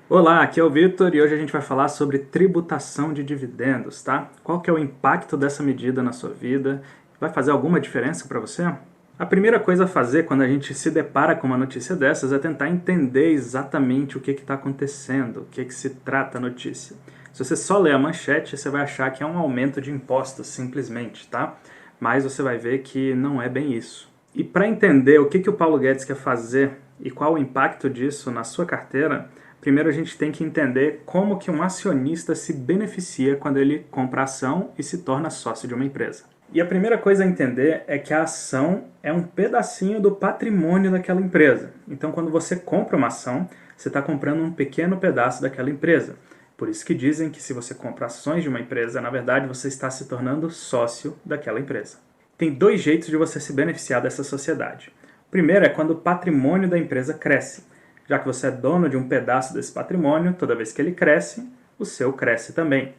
Olá, aqui é o Vitor e hoje a gente vai falar sobre tributação de dividendos, tá? Qual que é o impacto dessa medida na sua vida? Vai fazer alguma diferença para você? A primeira coisa a fazer quando a gente se depara com uma notícia dessas é tentar entender exatamente o que está acontecendo, o que se trata a notícia. Se você só ler a manchete, você vai achar que é um aumento de impostos, simplesmente, tá? Mas você vai ver que não é bem isso. E para entender o que o Paulo Guedes quer fazer e qual o impacto disso na sua carteira, primeiro a gente tem que entender como que um acionista se beneficia quando ele compra ação e se torna sócio de uma empresa. E a primeira coisa a entender é que a ação é um pedacinho do patrimônio daquela empresa. Então, quando você compra uma ação, você está comprando um pequeno pedaço daquela empresa. Por isso que dizem que se você compra ações de uma empresa, na verdade você está se tornando sócio daquela empresa. Tem dois jeitos de você se beneficiar dessa sociedade. O primeiro é quando o patrimônio da empresa cresce. Já que você é dono de um pedaço desse patrimônio, toda vez que ele cresce, o seu cresce também.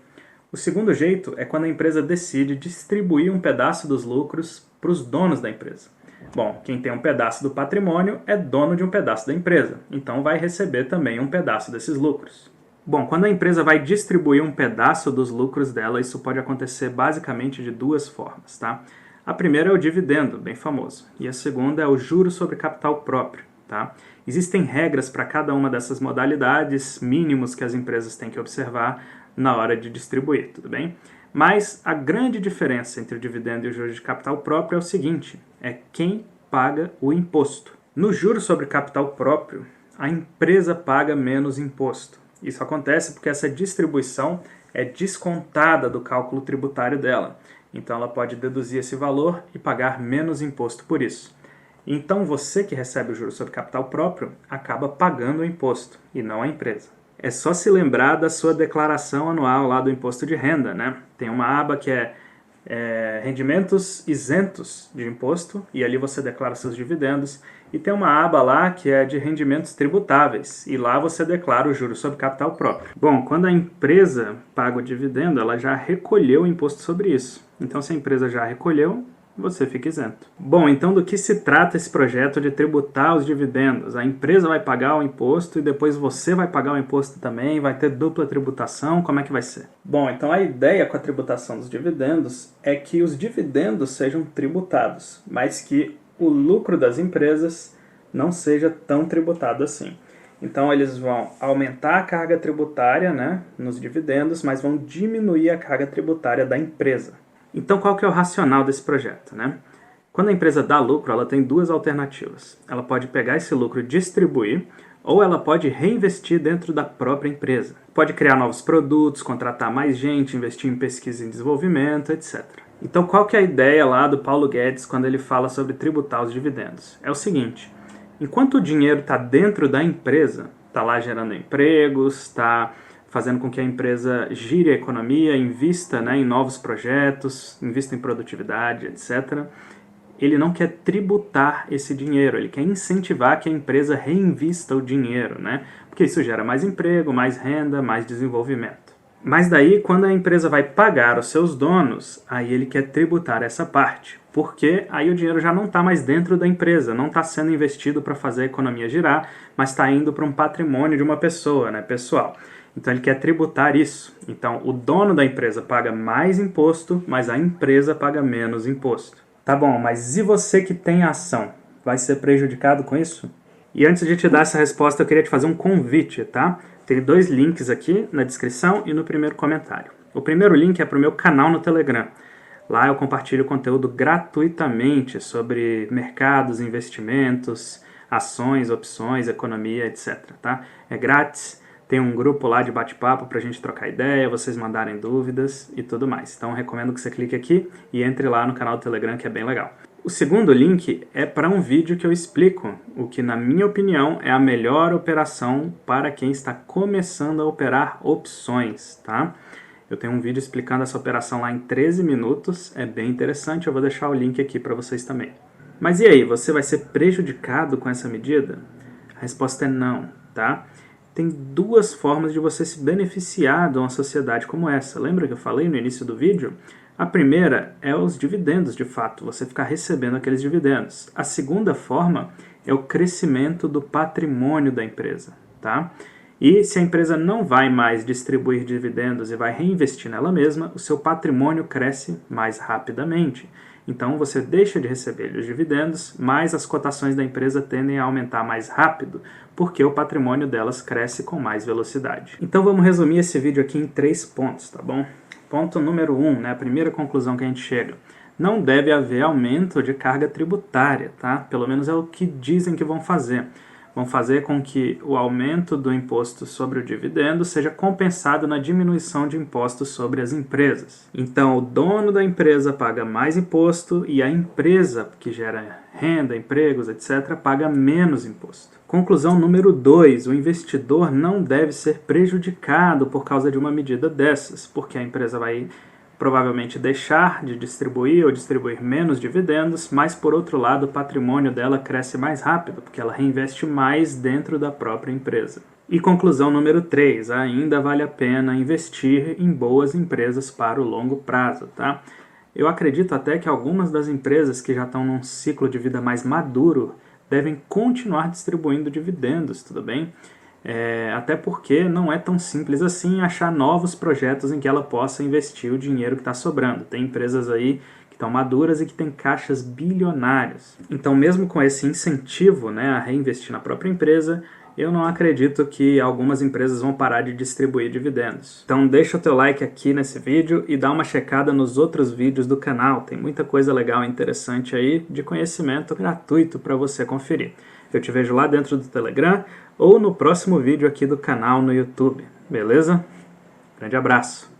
O segundo jeito é quando a empresa decide distribuir um pedaço dos lucros para os donos da empresa. Bom, quem tem um pedaço do patrimônio é dono de um pedaço da empresa, então vai receber também um pedaço desses lucros. Bom, quando a empresa vai distribuir um pedaço dos lucros dela, isso pode acontecer basicamente de duas formas, tá? A primeira é o dividendo, bem famoso, e a segunda é o juro sobre capital próprio, tá? Existem regras para cada uma dessas modalidades, mínimos que as empresas têm que observar na hora de distribuir, tudo bem? Mas a grande diferença entre o dividendo e o juro de capital próprio é o seguinte, é quem paga o imposto. No juro sobre capital próprio, a empresa paga menos imposto. Isso acontece porque essa distribuição é descontada do cálculo tributário dela. Então ela pode deduzir esse valor e pagar menos imposto por isso. Então você que recebe o juro sobre capital próprio acaba pagando o imposto e não a empresa. É só se lembrar da sua declaração anual lá do imposto de renda, né? Tem uma aba que é rendimentos isentos de imposto, e ali você declara seus dividendos, e tem uma aba lá que é de rendimentos tributáveis, e lá você declara o juro sobre capital próprio. Bom, quando a empresa paga o dividendo, ela já recolheu o imposto sobre isso. Então, se a empresa já recolheu, você fica isento. Bom, então do que se trata esse projeto de tributar os dividendos? A empresa vai pagar o imposto e depois você vai pagar o imposto também? Vai ter dupla tributação? Como é que vai ser? Bom, então a ideia com a tributação dos dividendos é que os dividendos sejam tributados, mas que o lucro das empresas não seja tão tributado assim. Então eles vão aumentar a carga tributária, né, nos dividendos, mas vão diminuir a carga tributária da empresa. Então, qual que é o racional desse projeto, né? Quando a empresa dá lucro, ela tem duas alternativas. Ela pode pegar esse lucro e distribuir, ou ela pode reinvestir dentro da própria empresa. Pode criar novos produtos, contratar mais gente, investir em pesquisa e desenvolvimento, etc. Então, qual que é a ideia lá do Paulo Guedes quando ele fala sobre tributar os dividendos? É o seguinte, enquanto o dinheiro está dentro da empresa, está lá gerando empregos, está fazendo com que a empresa gire a economia, invista, né, em novos projetos, invista em produtividade, etc. Ele não quer tributar esse dinheiro, ele quer incentivar que a empresa reinvista o dinheiro, né? Porque isso gera mais emprego, mais renda, mais desenvolvimento. Mas daí, quando a empresa vai pagar os seus donos, aí ele quer tributar essa parte, porque aí o dinheiro já não está mais dentro da empresa, não está sendo investido para fazer a economia girar, mas está indo para um patrimônio de uma pessoa, né, pessoal. Então ele quer tributar isso. Então o dono da empresa paga mais imposto, mas a empresa paga menos imposto. Tá bom, mas e você que tem ação? Vai ser prejudicado com isso? E antes de te dar essa resposta, eu queria te fazer um convite, tá? Tem dois links aqui na descrição e no primeiro comentário. O primeiro link é para o meu canal no Telegram. Lá eu compartilho conteúdo gratuitamente sobre mercados, investimentos, ações, opções, economia, etc. Tá? É grátis. Tem um grupo lá de bate-papo para a gente trocar ideia, vocês mandarem dúvidas e tudo mais. Então recomendo que você clique aqui e entre lá no canal do Telegram, que é bem legal. O segundo link é para um vídeo que eu explico o que, na minha opinião, é a melhor operação para quem está começando a operar opções, tá? Eu tenho um vídeo explicando essa operação lá em 13 minutos, é bem interessante, eu vou deixar o link aqui para vocês também. Mas e aí, você vai ser prejudicado com essa medida? A resposta é não, tá? Tem duas formas de você se beneficiar de uma sociedade como essa. Lembra que eu falei no início do vídeo? A primeira é os dividendos, de fato, você ficar recebendo aqueles dividendos. A segunda forma é o crescimento do patrimônio da empresa, tá? E se a empresa não vai mais distribuir dividendos e vai reinvestir nela mesma, o seu patrimônio cresce mais rapidamente. Então você deixa de receber os dividendos, mas as cotações da empresa tendem a aumentar mais rápido, porque o patrimônio delas cresce com mais velocidade. Então vamos resumir esse vídeo aqui em 3 pontos, tá bom? Ponto número 1, né, a primeira conclusão que a gente chega. Não deve haver aumento de carga tributária, tá? Pelo menos é o que dizem que vão fazer. Vão fazer com que o aumento do imposto sobre o dividendo seja compensado na diminuição de impostos sobre as empresas. Então, o dono da empresa paga mais imposto e a empresa que gera renda, empregos, etc., paga menos imposto. Conclusão número 2, o investidor não deve ser prejudicado por causa de uma medida dessas, porque a empresa vai provavelmente deixar de distribuir ou distribuir menos dividendos, mas por outro lado o patrimônio dela cresce mais rápido, porque ela reinveste mais dentro da própria empresa. E conclusão número 3, ainda vale a pena investir em boas empresas para o longo prazo, tá? Eu acredito até que algumas das empresas que já estão num ciclo de vida mais maduro devem continuar distribuindo dividendos, tudo bem? Até porque não é tão simples assim achar novos projetos em que ela possa investir o dinheiro que está sobrando. Tem empresas aí que estão maduras e que têm caixas bilionárias. Então, mesmo com esse incentivo, né, a reinvestir na própria empresa, eu não acredito que algumas empresas vão parar de distribuir dividendos. Então deixa o teu like aqui nesse vídeo e dá uma checada nos outros vídeos do canal. Tem muita coisa legal e interessante aí de conhecimento gratuito para você conferir. Eu te vejo lá dentro do Telegram ou no próximo vídeo aqui do canal no YouTube. Beleza? Grande abraço!